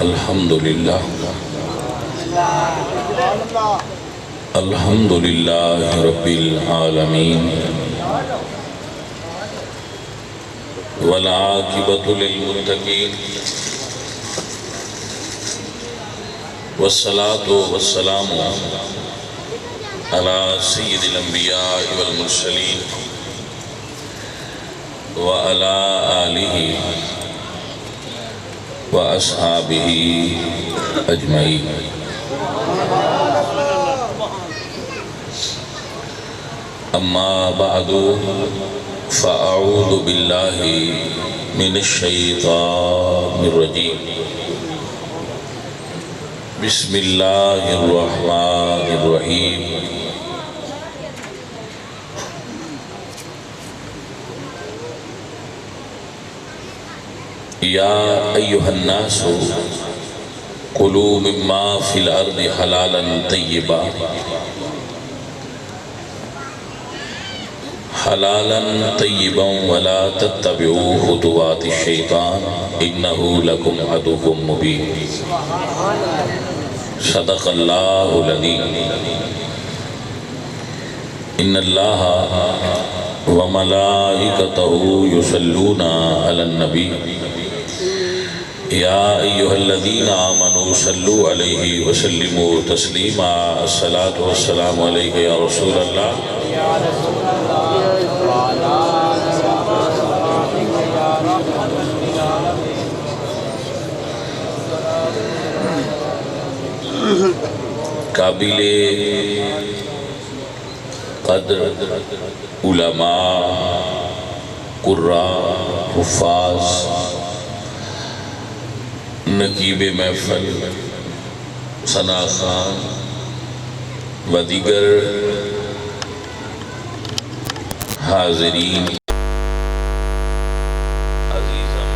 الحمدللہ الحمدللہ رب العالمین والعاقبۃ للمتقین والصلاة والسلام علی سید الانبیاء والمرسلین وعلی آلہ وأصحابه أجمعين أما بعد فأعوذ بالله من الشيطان الرجيم بسم الله الرحمن الرحيم یا ایہا الناس کلوا مما فی الارض حلالا طیبا ولا تتبعوا خطوات الشیطان انہ لکم عدو مبین صدق اللہ العظیم ان اللہ وملائکتہ یصلون علی النبی یا ایہا الذین آمنوا صلوا علیہ وسلموا تسلیما الصلاة والسلام علیہ یا رسول اللہ قابل قدر علماء قراء حفاظ نقیب محفل ثنا خان و دیگر حاضرین عزیزم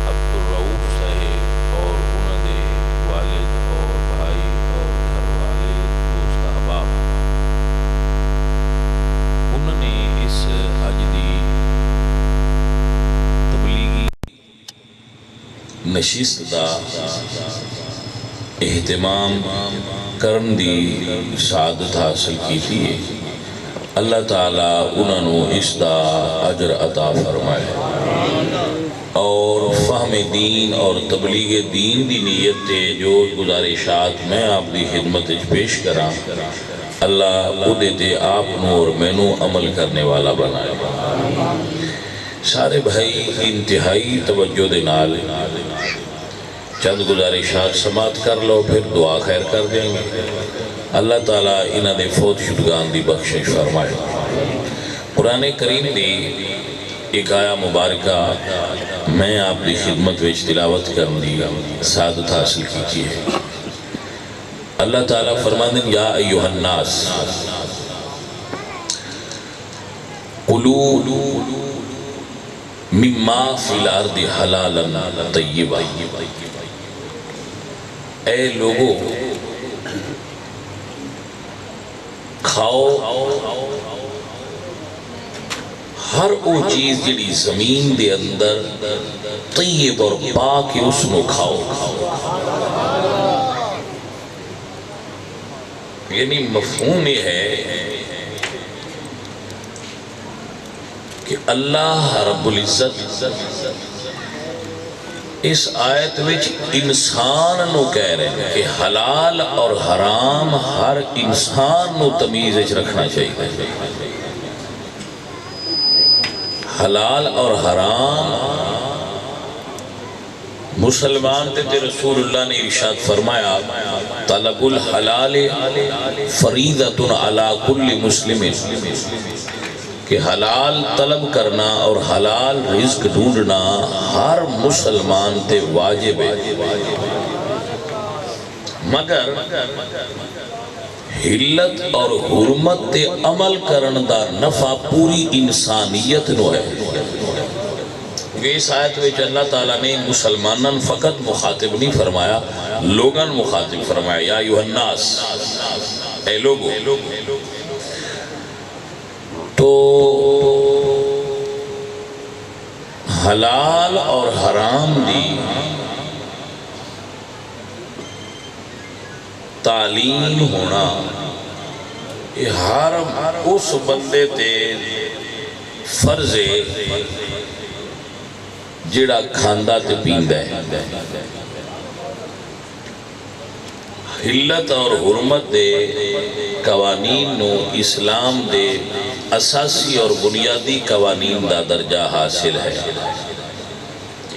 عبدالرؤوف صاحب اور انہوں دے والد اور بھائی اور گھر والے دوست احباب انہوں نے اس حج دی تبلیغی نشست دا اہتمام کرن دی سعادت حاصل کی تھی اللہ تعالیٰ انہوں اس دا اجر عطا فرمائے اور فہم دین اور تبلیغ دین دی نیت تے جو گزارشات میں آپ دی خدمت پیش کراں اللہ خودے تے آپ اور مینوں عمل کرنے والا بنائے سارے بھائی انتہائی توجہ دے نال چند گزارشات سماعت کر لو پھر دعا خیر کر دیں گے اللہ تعالیٰ انہ دے فوت شدگان دی بخشش فرمائے قرآن کریم دی ایک آیا مبارکہ میں آپ دی خدمت ویچ تلاوت کرن دی سعادت حاصل کیجئے اللہ تعالیٰ فرماندن یا ایوہ الناس قلو مما فی الارض حلالا طیبا اے لوگو کھاؤ ہر او چیز جڑی زمین دے اندر طیب اور پاک اس نو کھاؤ یعنی مفہوم یہ ہے کہ اللہ رب العزت اس آیت وچ انسان نو کہہ رہے ہیں کہ حلال اور حرام ہر انسان نو تمیز وچ رکھنا چاہیے حلال اور حرام مسلمان تے رسول اللہ نے ارشاد فرمایا طلب الحلال فریضۃ علی کل مسلم کہ حلال طلب کرنا اور حلال رزق ڈھونڈنا ہر مسلمان تے واجب ہے مگر حلت اور حرمت تے عمل کرن دا نفع پوری انسانیت نو ہے اس آیت وچ اللہ تعالیٰ نے مسلمانن فقط مخاطب نہیں فرمایا لوگن مخاطب فرمایا یا ایوہ الناس اے لوگو تو حلال اور حرام دی تعلیم ہونا یہ ہر اس بندے تے فرض ہے جڑا کھاندا تے پیندا ہے۔ حلت اور حرمت دے قوانین نو اسلام دے اساسی اور بنیادی قوانین دا درجہ حاصل ہے۔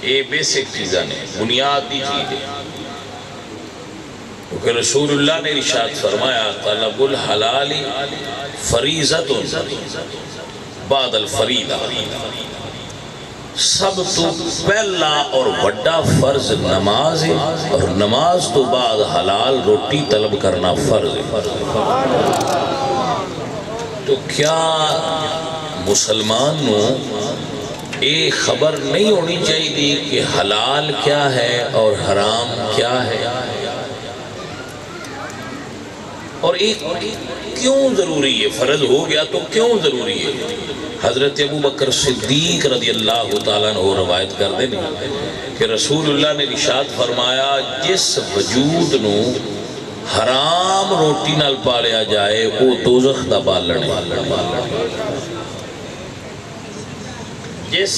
یہ بیسک چیزاں نے، بنیادی چیز ہے، کیونکہ رسول اللہ نے ارشاد فرمایا طلب الحلال فریضۃ بعد الفریضہ، سب تو پہلا اور بڑا فرض نماز ہے، اور نماز تو بعد حلال روٹی طلب کرنا فرض ہے۔ تو کیا مسلمان نو یہ خبر نہیں ہونی چاہیے کہ حلال کیا ہے اور حرام کیا ہے، اور ایک کیوں ضروری ہے؟ فرض ہو گیا تو کیوں ضروری ہے؟ حضرت ابو بکر صدیق رضی اللہ تعالیٰ عنہ روایت کر دیں کہ رسول اللہ نے ارشاد فرمایا جس وجود نو حرام روٹی نال پالیا جائے وہ دوزخ دا بالن ہے۔ جس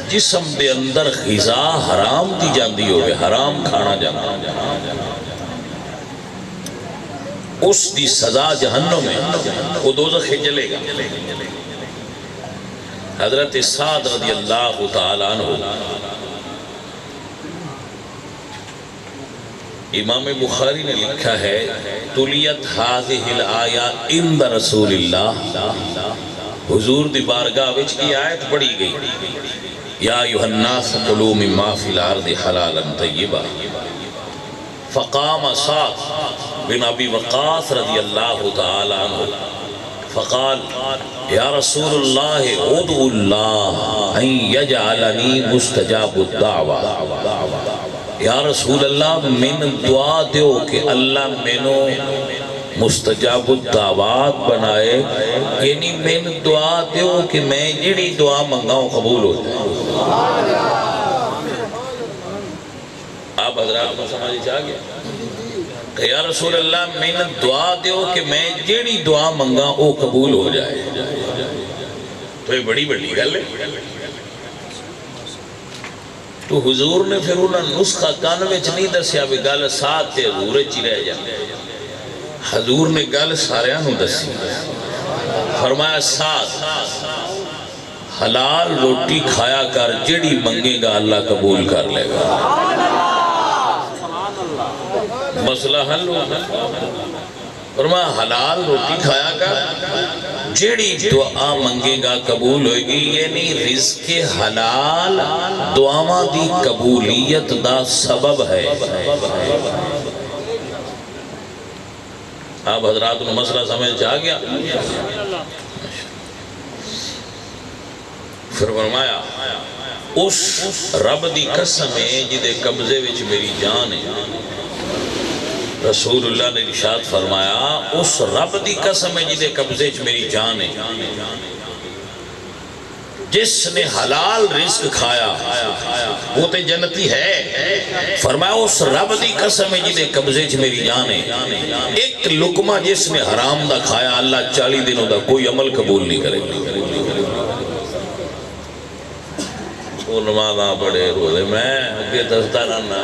جسم دے اندر غذا حرام دی جاندی ہوئے، حرام کھانا جانا، اس دی سزا جہنم میں، وہ دوزخ جلے گا۔ حضرت سعد رضی اللہ تعالیٰ عنہ، امام بخاری نے لکھا ہے تلیت هذه الآیہ عند رسول اللہ، حضور دی بارگاہ وچ کی آیت پڑھی گئی، یا ایھا الناس کلوا مما فی الارض حلالا طیبا، فقام سعد بن ابی وقاص رضی اللہ تعالی عنہ فقال یا رسول اللہ ادعو اللہ ان یجعلنی مستجاب الدعوہ، یا رسول اللہ من دعا دیو کہ اللہ منو مستجاب الدعوات بنائے، یعنی من دعا دیو کہ میں جڑی دعا منگاؤں قبول ہو جائے۔ آپ حضرات کو سمجھ چاہ گیا کہ یا رسول اللہ میں دعا دیو کہ میں جیڑی دعا منگا وہ قبول ہو جائے، تو یہ بڑی بڑی گل ہے۔ تو حضور نے پھر انہاں نسخہ کانوچ نہیں دسیا بھی گل ساتھ تے حضور چی رہ جائے، حضور نے گل ساریاں نو دسی، فرمایا ساتھ حلال روٹی کھایا کر، جیڑی منگے گا اللہ قبول کر لے گا، مسئلہ حل ہو۔ فرمایا حلال روٹی کھایا کر، جیڑی دعا منگے گا قبول ہوئے گی، یعنی رزق حلال دعاواں دی قبولیت دا سبب ہے۔ آپ حضرات کو مسئلہ سمجھ جا گیا؟ پھر فرمایا اس رب دی قسم ہے جدے قبضے وچ میری جان ہے، رسول اللہ نے ارشاد فرمایا اس رب دی قسم ہے جدے قبضے وچ میری جان ہے، جس نے حلال رزق کھایا وہ تے جنتی ہے، فرمایا اس رب دی قسم ہے جدے قبضے وچ میری جان ہے، ایک لقمہ جس نے حرام دا کھایا اللہ 40 دنوں دا کوئی عمل قبول نہیں کرے گا۔ وہ نمازاں پڑھے روزے، میں اگے دستا رہنا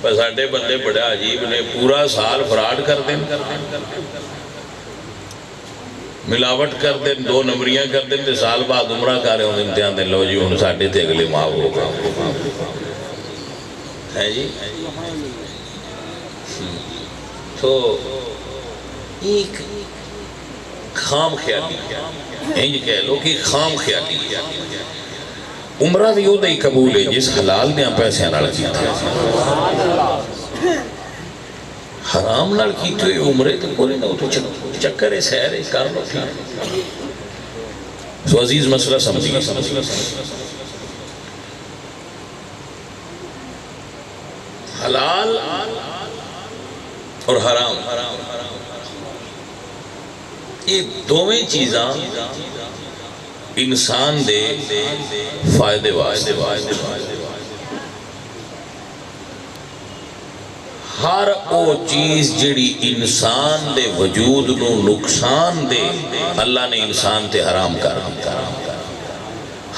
پر ساڈے بندے بڑے عجیب نے، پورا سال فراڈ کر دیں، ملاوٹ کر دیں، 2 نمبریاں کر دیں، تے سال بعد عمرہ کر رہے ہوں امتحان دیں، لو جی ہوں ساڈے تے اگلے معاف ہوگا ہے جی۔ تو ایک خام خیالی، انج کہہ لو کہ خام خیالی، عمرہ بھی وہ نہیں قبول ہے جس حلال نے پیسے نال کیتا، حرام نال کیتے ہوئے عمرے تو کوئی نہ، تو چکر ہے سیر ہے کر لو ٹھیک۔ سو عزیز مسئلہ سمجھیے، حلال اور حرام یہ دوویں چیزاں انسان دے فائدے واسطے ہر او چیز جڑی انسان دے وجود نو نقصان دے اللہ نے انسان تے حرام کر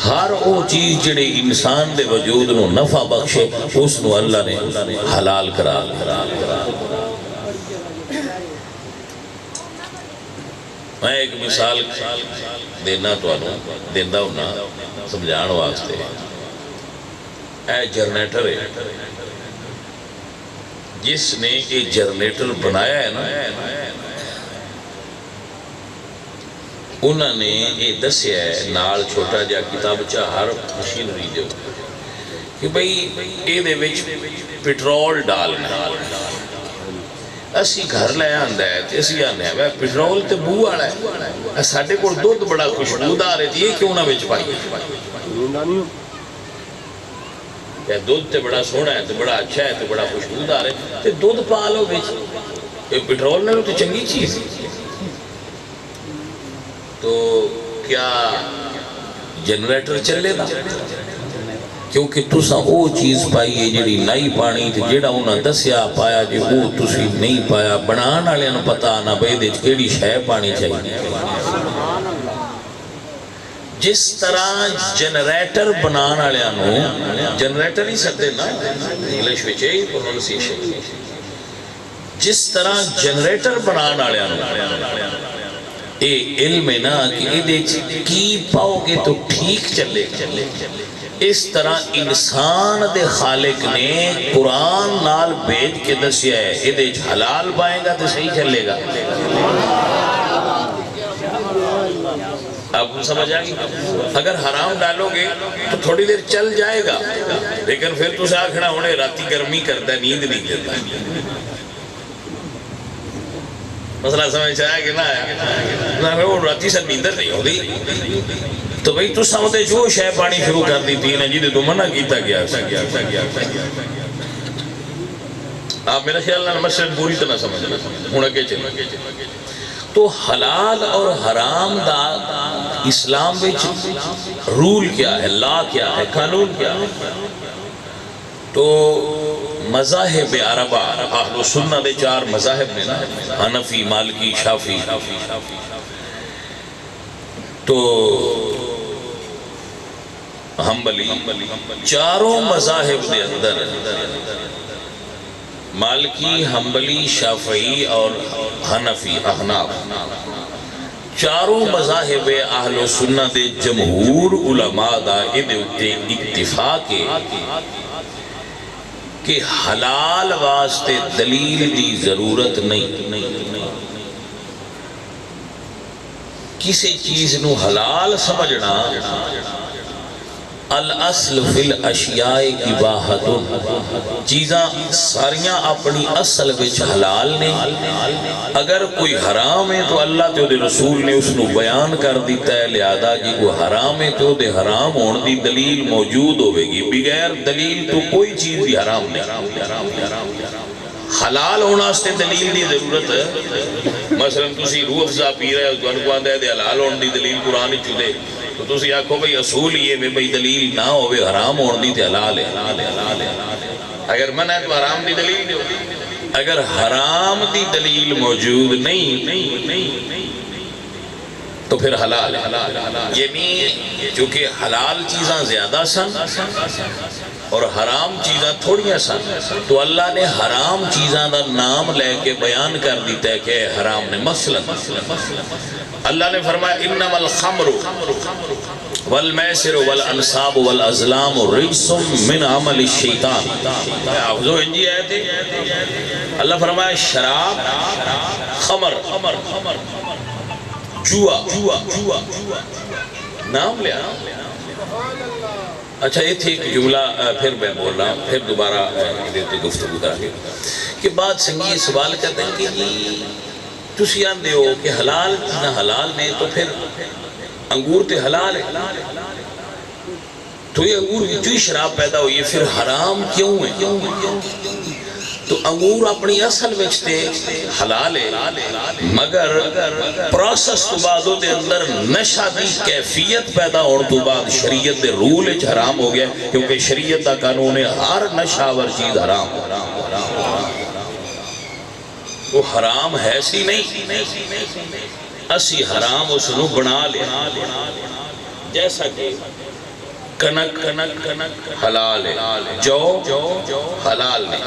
ہر او چیز جڑی انسان دے وجود نو نفع بخشے اس نو اللہ نے حلال کرا میں ایک مثال دینا تو دیندہ ہونا سمجھان واسطے اے جنریٹر ہے جس نے یہ جنریٹر بنایا ہے نا انہوں نے یہ دسیا ہے نال چھوٹا جا کتابچہ ہر مشینری دے کہ بھئی یہ دے وچ پیٹرول ڈالنا اسی گھر لے آندہ ہے تے اسی آنے ہیں پیٹرول تے بو آڑا ہے ساڑھے کو دودھ بڑا خوشبودار ہے یہ کیوں نہ وچ پائی ہے دودھ تے بڑا سونا ہے تے بڑا اچھا ہے تے بڑا خوشبودار ہے تے دودھ پالو وچ یہ پیٹرول نے تو چنگی چیز تو کیا جنریٹر چلے دا کیونکہ تسا او چیز پائی ہے جڑی نائی پانی تے جڑا انہاں دسیا پایا جی وہ تسی نہیں پایا بنان والے نوں پتہ نہ بے دے کیڑی شے پانی چاہیے جس طرح جنریٹر بنان والے نوں جنریٹر ہی سکتے نا انگلش وچ ہے پروننسیشن جس طرح جنریٹر بنان والے نوں اے علم ہے نا کہ اے کی پاؤ گے تو ٹھیک چلے اس طرح انسان دے خالق نے قرآن نال بھیج کے دسیا ہے اے دے حلال پائیں گا تو صحیح چلے گا آپ کو سمجھ آگی اگر حرام ڈالو گے تو تھوڑی دیر چل جائے گا لیکن پھر تو سا کھڑا ہونے راتی گرمی کرتا ہے نیند نہیں کرتا مسئلہ سمجھ آیا کہ نہ وہ راتی سے نیندر نہیں ہو دی تو بھئی تو سمجھے جو شے پانی شروع کر دی تھی نا جی تو منع کیتا گیا آپ میرا خیال نہ مسئلہ پوری طرح سمجھنا ہونا کے چلے تو حلال اور حرام دا اسلام وچ رول کیا ہے لا کیا ہے قانون کیا ہے تو مذاہب عربہ اہل سنہ دے 4 مذاہب میں نا حنفی مالکی شافی تو حنبلی چاروں مذاہب دے اندر مالکی حنبلی شافعی اور حنفی احناف چاروں مذاہب اہل سنہ دے جمہور علماء دا اتفاق کہ حلال واسطے دلیل دی ضرورت نہیں کسی چیز نو حلال سمجھنا الاصل فی الاشیاء اباحت چیزاں ساریاں اپنی اصل وچ حلال نے اگر کوئی حرام ہے تو اللہ تے دے رسول نے اس نو بیان کر دیتا ہے لہذا جی کوئی حرام ہے تو دے حرام ہون دی دلیل موجود ہوئے گی بغیر دلیل تو کوئی چیز بھی حرام نہیں حلال ہونا اس تے دلیل دی ضرورت ہے مثلا تسی روح افزا پی رہے ہو تو انکو آندہ ہے دے حلال ہون دی دلیل قرآن چودے تو تسی آکھو بھئی اصول یہ میں بھئی دلیل نہ ہوئے حرام ہون دی تے حلال ہے اگر منع ہے تو حرام دی دلیل دے اگر حرام دی دلیل موجود نہیں تو پھر حلال ہے یعنی چونکہ حلال چیزاں زیادہ سن اور حرام چیزاں تھوڑیاں سن تو اللہ نے حرام چیزاں دا نام لے کے بیان کر دیتا ہے کہ حرام نے مثلا اللہ نے فرمایا انما الخمر والمیسر والانصاب والازلام رجس من عمل الشیطان حافظو انجی آئے تھے اللہ فرمایا شراب خمر جوا نام لیا اچھا یہ تھی ایک جملہ پھر میں بول رہا ہوں پھر دوبارہ دیتے گفتگو کریں کہ بعد سنگی سوال کرتے ہیں کہ جی تسی آندے ہو کہ حلال نہ حلال نے تو پھر انگور تے حلال ہے تو یہ انگور کی جو شراب پیدا ہوئی ہے پھر حرام کیوں ہے تو انگور اپنی اصل وچتے حلال ہے، مگر پروسس تو بعد دے اندر نشہ دی کیفیت پیدا ہونے تو بعد شریعت دے رول اچ حرام ہو گیا، کیونکہ شریعت دا قانون ہے ہر نشہ ور چیز حرام وہ حرام ہے سی نہیں، اسی حرام اس نو بنا لیا، جیسا کہ کنک حلال ہے، جو حلال ہے،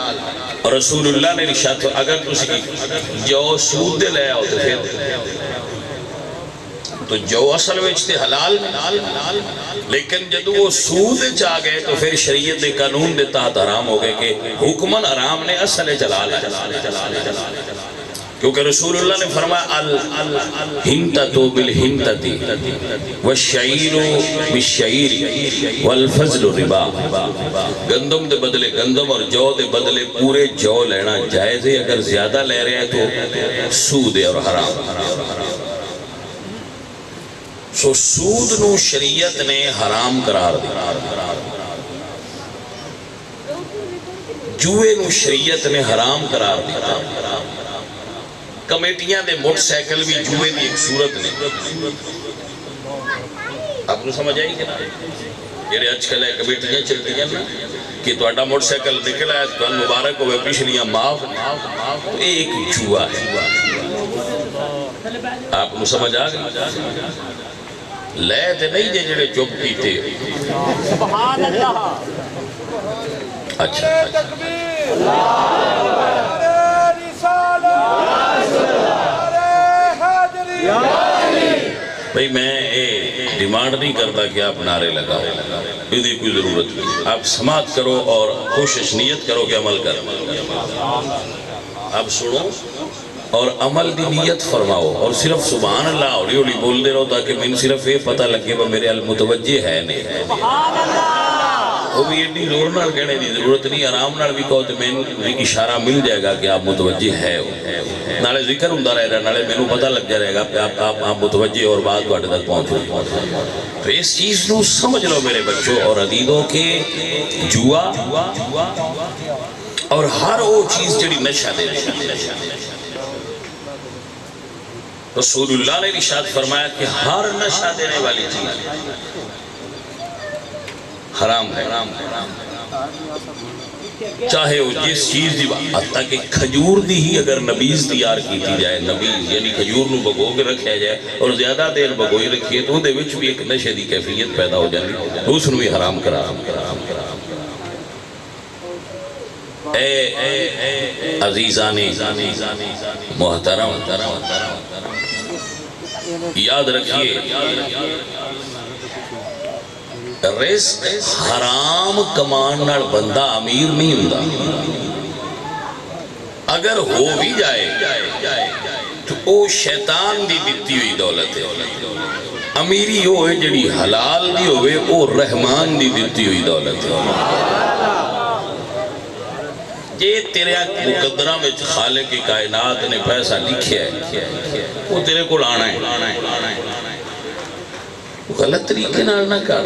اور رسول اللہ نے ارشاد فرمایا اگر تسی جو سود دے لے آؤ تو پھر تو جو اصل وچ تے حلال لیکن جدو وہ سود چاہ گئے تو پھر شریعت دے قانون دے تحت حرام ہو گئے کہ حکمن حرام نے اصل حلال ہے، کیونکہ رسول اللہ نے فرمایا الہنتتو بالہنتتی والشعیر بالشعیر والفضل ربا، گندم دے بدلے گندم اور جو دے بدلے پورے جو لینا جائز ہے، اگر زیادہ لے رہے ہیں تو سود ہے اور حرام۔ سو سود نو شریعت نے حرام قرار دیا، جوئے نو شریعت نے حرام قرار دیا، کمیٹیاں دے موٹر سائیکل بھی جوئے دی ایک صورت نے، آپ کو سمجھ آئی کہ نا یہ آج کل ہے کمیٹیاں چلتی ہیں نا کہ تو اڈا موٹر سائیکل نکلا ہے تو مبارک ہوئے پچھلیاں معاف، تو ایک جوا ہے، آپ کو سمجھ آ گئی؟ لے تے نہیں جے جڑے چپ کیتے، سبحان اللہ، اچھا بھئی میں ڈیمانڈ نہیں کرتا کہ آپ نعرے لگاؤ، یہ کوئی ضرورت نہیں، آپ سماعت کرو اور کوشش نیت کرو کہ عمل کرو، آپ سنو اور عمل دی نیت فرماؤ، اور صرف سبحان اللہ اولی اولی بول دے رہو تاکہ میں صرف یہ پتہ لگے وہ میرے المتوجہ ہے نہیں، وہ بھی اتنی زور نال کہنے دی ضرورت نہیں، آرام نال بھی کہو تو میں اشارہ مل جائے گا کہ آپ متوجہ ہے، نالے ذکر ہوں رہے گا، نالے میں پتہ لگ جائے گا کہ آپ متوجہ اور بات تک پہنچو، تو اس چیز نو سمجھ لو میرے بچوں اور عدیدوں کے جوا اور ہر وہ چیز جڑی نشہ دے رسول اللہ نے ارشاد فرمایا کہ ہر نشہ دینے والی چیز حرام ہے، چاہے وہ جس چیز دی حتیٰ کہ کھجور دی ہی اگر نبیز تیار کیتی جائے، نبیز یعنی کھجور نو بگو کے رکھا جائے اور زیادہ دیر بگوئی رکھیے تو دے وچ بھی ایک نشے دی کیفیت پیدا ہو جائے، اس نو بھی حرام قرار۔ اے عزیزان محترم، یاد رکھیے رزق حرام کمان نال بندہ امیر نہیں ہوندا، اگر ہو بھی جائے تو او شیطان دی دیتی ہوئی دولت ہے، امیری ہوئے جڑی حلال دی ہوئے او رحمان دی دیتی ہوئی دولت ہے، یہ تیرے مقدرہ میں خالق کی کائنات نے پیسہ لکھیا ہے وہ تیرے کو لانا ہے، غلط طریقے نال نہ کر،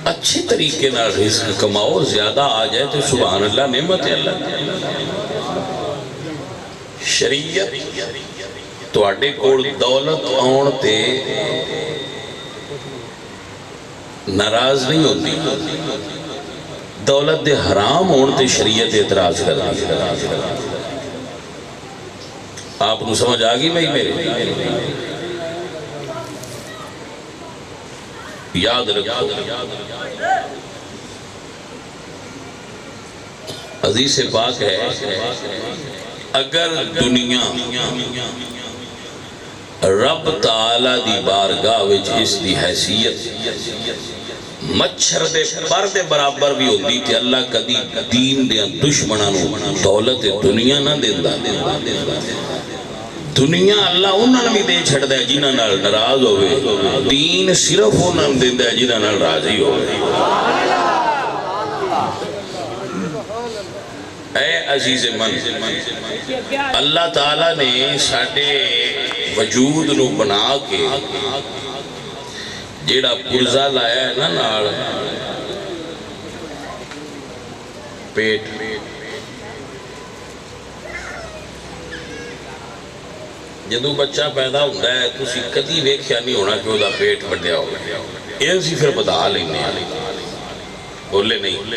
اچھے طریقے نال رزق کماؤ، زیادہ آ جائے تو سبحان اللہ، نعمت اللہ۔ شریعت تو اڈے کوڑ دولت آن تے ناراض نہیں ہوتی، دولت دے حرام ہونے تے شریعت اعتراض کر دی، آپ نو سمجھ آگی بھائی میرے؟ یاد رکھو حدیث پاک ہے اگر دنیا رب تعالیٰ دی بارگاہ وچ اس دی حیثیت مچھر دے پر دے برابر بھی ہوتی تھی، اللہ کدی دین دے دشمنانوں دولت دنیا نہ دیندہ، دنیا اللہ انہوں نے بھی دے چھڑ دے جنہاں نال ناراض ہوئے، دین صرف انہوں نے دے جنہاں نال راضی ہوئے۔ اے عزیز من، اللہ تعالیٰ نے ساڑھے وجود نو بنا کے جیڑا پرزہ لایا ہے نا نال، پیٹ جدو بچہ پیدا ہوتا ہے تو اسی کدی ویکھیا نہیں ہونا کہ وہ دا پیٹ بڑھیا ہو یہ اسی پھر بتا لینے بولے نہیں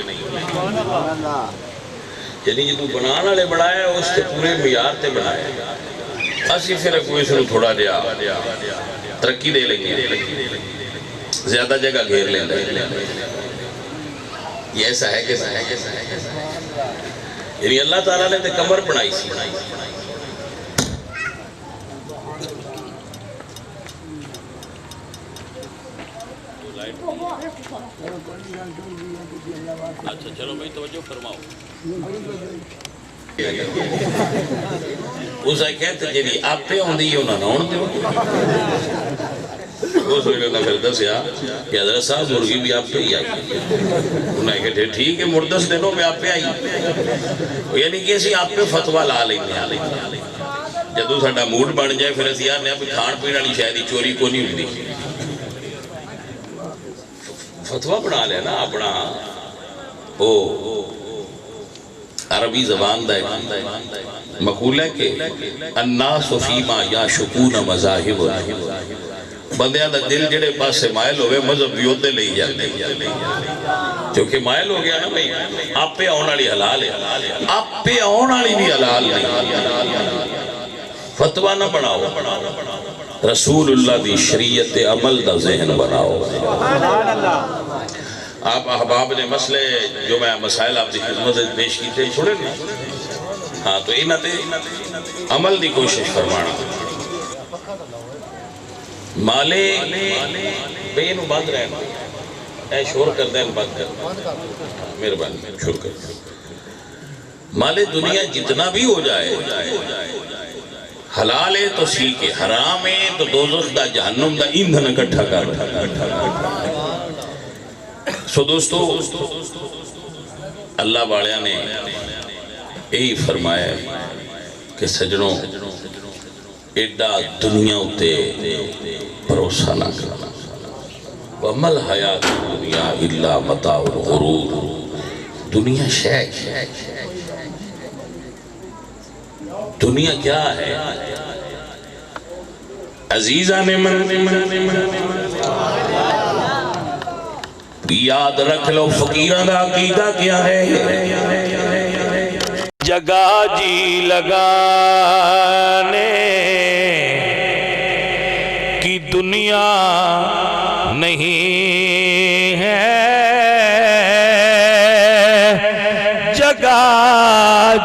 یعنی جدو بنانا لے بڑھایا اس تے پورے معیار تے بنایا اسی پھر کوئی سنو تھوڑا دیا ترقی دے لیں گے زیادہ جگہ گھیر لیں گے یہ ایسا ہے کہ یعنی اللہ تعالیٰ نے تے کمر بنائی سی اچھا چلو بھائی توجہ فرماؤ اسے کہتے جنہی آپ پہ ہوں دی انہوں نے ہون دیو اس وقت نے پھر دسیا کہ حضرت صاحب مرغی بھی آپ پہ ہی آئی انہوں نے کہتے ٹھیک ہے مردس دنوں میں آپ پہ آئی یعنی کہ اسی آپ پہ فتوہ لا لیں گے جدو ساڑھا موڈ بن جائے پھر اسی آنے اپنی کھان پینا نہیں شاید چوری کو نہیں ہوتی فتوہ بنا لیا نا اپنا عربی زبان دا مقول ہے کہ الناس فیما یا شکون مذاہب بندیاں دا دل جڑے پاس سے مائل ہوئے مذہب یودے لئی جاتے کیونکہ مائل ہو گیا نا بھئی آپ پہ آن والی حلال ہے آپ پہ آن والی بھی حلال نہیں فتوہ نہ بناؤ رسول اللہ دی شریعت عمل دا ذہن بناؤ آپ احباب نے مسئلے جو میں مسائل آپ دی خدمت پیش کی تھے چھوڑے گا ہاں تو انہاں تے عمل دی کوشش فرمانا مالے بینو بند رہنا اے شور کر دیں بند کر مہربانی شور کر مالے دنیا جتنا بھی ہو جائے حلال ہے تو سیکھ ہے حرام ہے تو دوزخ دا جہنم دا ایندھن اکٹھا کر سو دوستو اللہ باڑیاں نے یہی فرمایا کہ سجنوں ایڈا دنیا ہوتے بھروسہ نہ کرنا وَمَلْ حَيَاتُ الدُّنْيَا إِلَّا مَتَاعُ الْغُرُورِ دنیا شے دنیا کیا ہے عزیزان من یاد رکھ لو فقیران دا عقیدہ کیا ہے جگہ جی لگانے کی دنیا نہیں ہے جگہ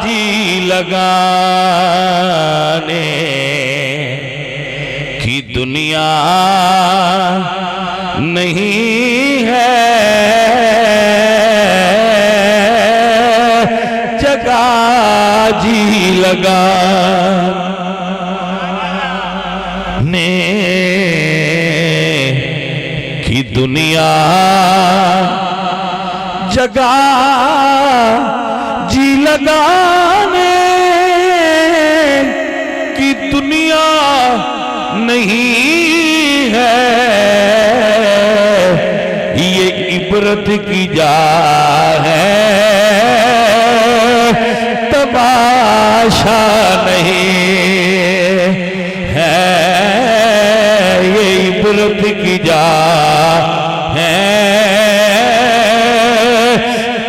جی لگانے کی دنیا نہیں ہے جگہ جی لگانے کی دنیا جگہ جی لگانے کی دنیا نہیں ہے یہ عبرت کی جا ہے تماشا نہیں ہے یہ عبرت کی جا ہے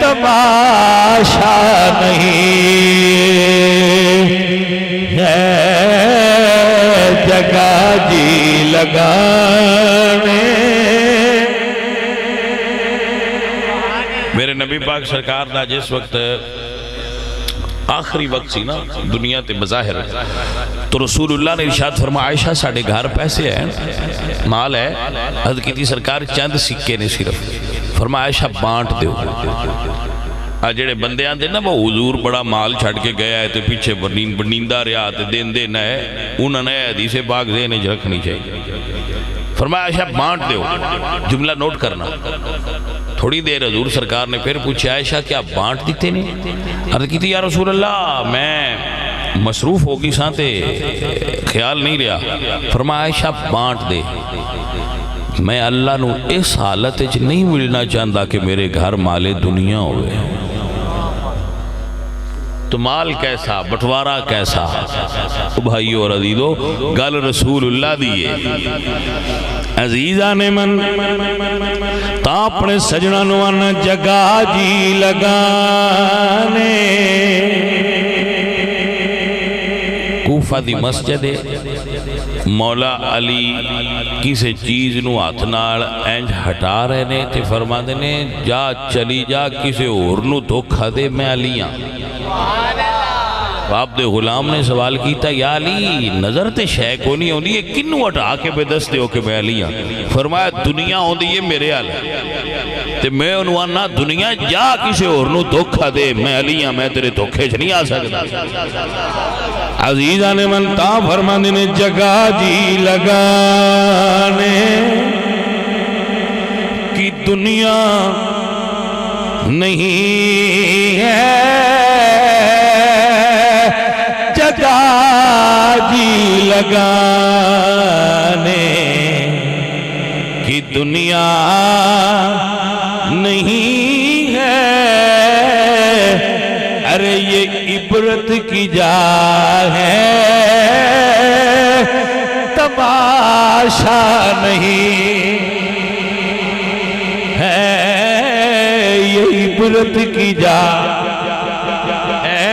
تماشا نہیں ہے جگہ جی لگانے میرے نبی پاک سرکار دا جس وقت آخری وقت سی نا دنیا تے بظاہر تو رسول اللہ نے ارشاد فرمایا عائشہ ساڑھے گھر پیسے ہیں مال ہے حضرت کی سرکار چند سکے نے صرف فرمایا عائشہ بانٹ دیو جڑے بندے آن دے نا وہ حضور بڑا مال چھڑ کے گیا ہے تو پیچھے بنیندہ رہا تو دین دینا ہے انہوں نے حدیث پاک ذہن وچ رکھنی چاہیے فرمایا عائشہ بانٹ دیو جملہ نوٹ کرنا تھوڑی دیر حضور سرکار نے پھر پوچھا عائشہ کیا بانٹ دیتے نہیں عرض کی تھی یا رسول اللہ میں مصروف ہوگی سانتے خیال نہیں رہا فرمایا عائشہ بانٹ دے میں اللہ نو اس حالت نہیں ملنا چاہتا کہ میرے گھر مالے دنیا ہوئے تو مال کیسا، بٹوارا کیسا؟ بھائیو اور عزیزو، گل رسول اللہ دیئے عزیزہ نے من تا اپنے سجنہ نوان جگہ جی لگانے کوفہ دی مسجد مولا علی کسی چیز نو ہاتھ نال اینج ہٹا رہے نے تے فرما دینے جا چلی جا کسی اور نو دھوکھا دے میں علیاں۔ باپ دے غلام نے سوال کیتا یا علی نظر تے شے کو نہیں ہوندی ہے کنو ہٹا کے بے دست دیو کہ میں علیاں؟ فرمایا دنیا ہوندی ہے میرے حال تے میں انوانا دنیا جا کسی اور نو دھوکھا دے میں علیاں، میں تیرے دھوکھے چھ نہیں آ سکتا۔ عزیزہ نے منتا فرمانے نے جگہ جی لگانے کی دنیا نہیں ہے، جگہ جی لگانے کی دنیا نہیں ہے، ارے یہ عبرت کی جا ہے تماشا نہیں ہے، یہ عبرت کی جا ہے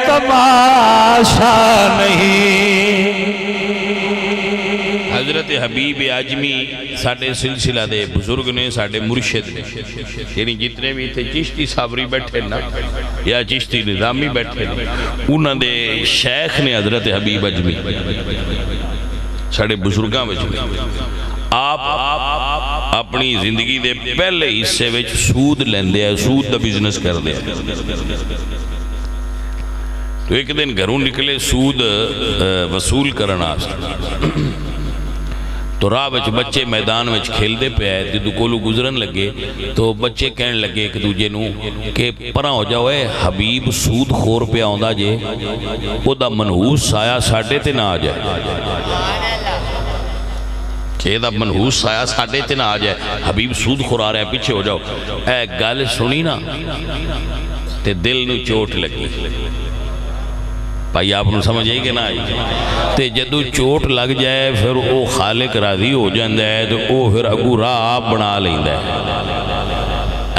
تماشا نہیں۔ حضرت حبیب اعجمی ساڑھے سلسلہ دے بزرگ نے، ساڑھے مرشد نے، یعنی جتنے بھی تھے چشتی صابری بیٹھے نا یا چشتی نظامی بیٹھے نا، انہوں نے شیخ نے حضرت حبیب اعجمی ساڑھے بزرگاں بچے آپ اپنی زندگی دے پہلے حصے وچ سود لیندے ہیں، سود دا بزنس کر دے ہیں۔ تو ایک دن گھروں نکلے سود وصول کرنا، تو راہ وچ بچے میدان وچ کھیل دے پہ آئے، جدو کولو گزرن لگے تو بچے کہنے لگے ایک دوجے نو کہ پرا ہو جاؤ اے حبیب سود خور پہ آؤندہ جے، او دا منحوس سایہ ساڑھے تے نہ آ جائے، کہ دا منحوس سایہ ساڑھے تے نہ آ جائے، حبیب سود خور آ رہے ہیں پیچھے ہو جاؤ۔ اے گل سنی نا تے دل نو چوٹ لگی، بھائی آپ نے سمجھ آئی کہ نہ آئی؟ تے جدو چوٹ لگ جائے پھر او خالق راضی ہو جاندہ ہے تو او پھر اگو راہ آپ بنا لیندہ ہے۔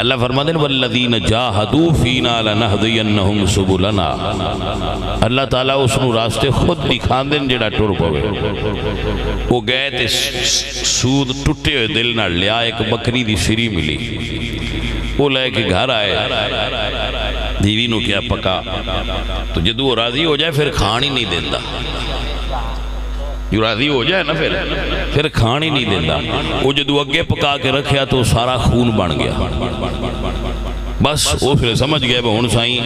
اللہ فرماتے ہیں وَالَّذِينَ جَاهَدُوا فِينَا لَنَهْدِيَنَّهُمْ سُبُلَنَا، اللہ تعالیٰ اس نو راستے خود دکھان دیں جڑا ٹور پوے۔ وہ گئے تے سود ٹوٹے ہوئے دل نہ لیا، ایک بکری دی سری ملی، وہ لے کے گھر آئے، دیوی نو کیا پکا، تو جدو وہ راضی ہو جائے پھر کھان ہی نہیں دیندہ، جو راضی ہو جائے نا پھر کھان ہی نہیں دیندہ۔ وہ جدو اگے پکا کے رکھیا تو سارا خون بن گیا، بس وہ پھر سمجھ گئے ہن سائیں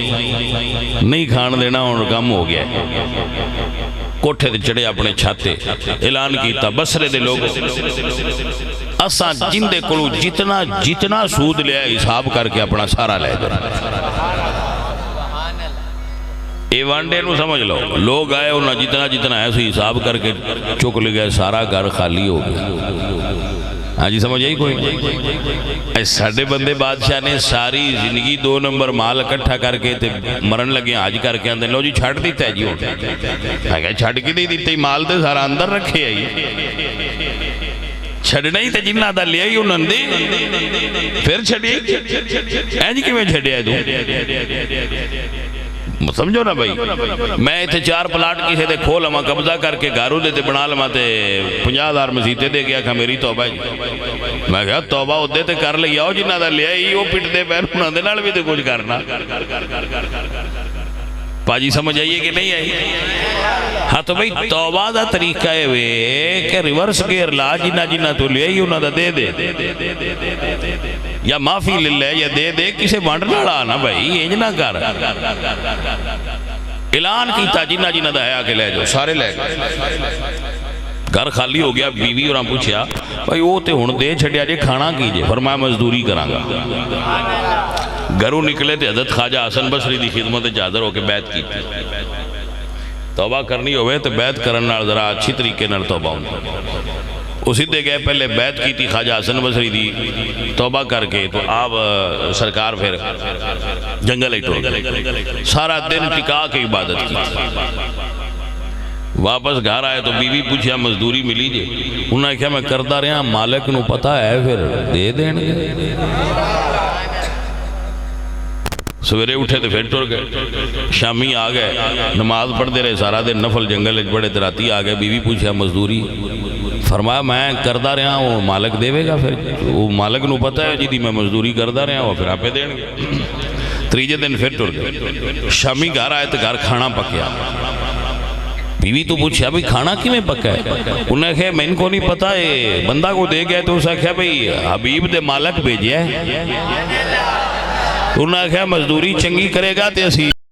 نہیں کھان دینا، ہن کم ہو گیا۔ کوٹھے دے چڑھے اپنے چھاتے اعلان کیتا بصرے دے لوگوں اساں جندے کلو جتنا سود لیا حساب کر کے اپنا سارا لے دے۔ اے وانڈے نو سمجھ لو، لوگ آئے انہاں جتنا ہے سو حساب کر کے چک لے گئے، سارا گھر خالی ہو گیا۔ ہاں جی سمجھ آئی کوئی؟ اے ساڑھے بندے بادشاہ نے ساری زندگی 2 نمبر مال اکٹھا کر کے مرن لگے آج کر کے اندر لو جی چھاڑ دیتا ہے جی ہوتا ہے، چھاڑ کے دی دیتا ہی مال دے سارا اندر رکھے آئی، چھڑنا ہی تے جنہ دا لیا ہی انہوں نے پھر چھڑے اینج کی میں چھڑے آئے دوں سمجھو نا بھائی۔ میں تے 4 پلاٹ کسی دے کھول ہما قبضہ کر کے گارو دے تے بنا لما تے 50,000 مسیطے دے گیا کہ میری توبہ جی، میں کہا توبہ ہو دے تے کر لیا ہو جنہ دا لیا ہی وہ پٹ دے پہن انہوں دے نال بھی تے کچھ کرنا۔ پاجی سمجھ آئیے کہ نہیں آئی؟ ہاں تو بھئی توبہ دا طریقہ ہے وے کہ ریورس گیر لا جنہ تو لیا ہی انہوں دا دے دے یا معافی للہ یا دے دے کسے بانڈ لڑا نا بھائی یہ نہ کر۔ اعلان کیتا جنہ دا ہے آکے لے جو سارے لے گئے، گھر خالی ہو گیا۔ بیوی اور ہم پوچھیا بھائی وہ تے ہون دے چھڑیا جے کھانا کیجئے، فرمایا مزدوری کرانگا۔ گھروں نکلے تے حضرت خواجہ حسن بصری دی خدمت جادر ہو کے بیعت کی، توبہ کرنی ہوئے تو بیعت کرن نال ذرا اچھی طریقے نال توبہ ہوں۔ اسی دے گئے پہلے بیعت کی تھی خواجہ حسن بصری دی توبہ کر کے، تو آپ سرکار پھر جنگل ہی ٹر گئے، سارا دن ٹکا کے عبادت کی تھی۔ واپس گھر آئے تو بیوی پوچھیا مزدوری ملی جے؟ انہوں نے کہا میں کردہ رہا مالک نو پتا ہے پھر دے دین گے۔ سویرے اٹھے تو پھر ٹر گئے، شامی آ گئے، نماز پڑھ دے رہے سارا دن، نفل جنگل بڑے دراتی آ گئے، بیوی پوچھیا مزدوری؟ فرمایا میں کردہ رہا وہ مالک دے گا، پھر وہ مالک نو پتا ہے جی میں مزدوری کردہ رہا وہ پھر آپ دین گے۔ تریجے دن پھر ٹر گئے، شامی گھر آئے تو گھر کھانا پکیا، بیوی تو پوچھا بھئی کھانا کی میں پکا ہے؟ انہوں نے کہا میں ان کو نہیں پتا ہے، بندہ کو دے گئے تو اسے کہا بھئی حبیب دے مالک بھیجیا ہے، انہوں نے کہا مزدوری چنگی کرے گا تے اسی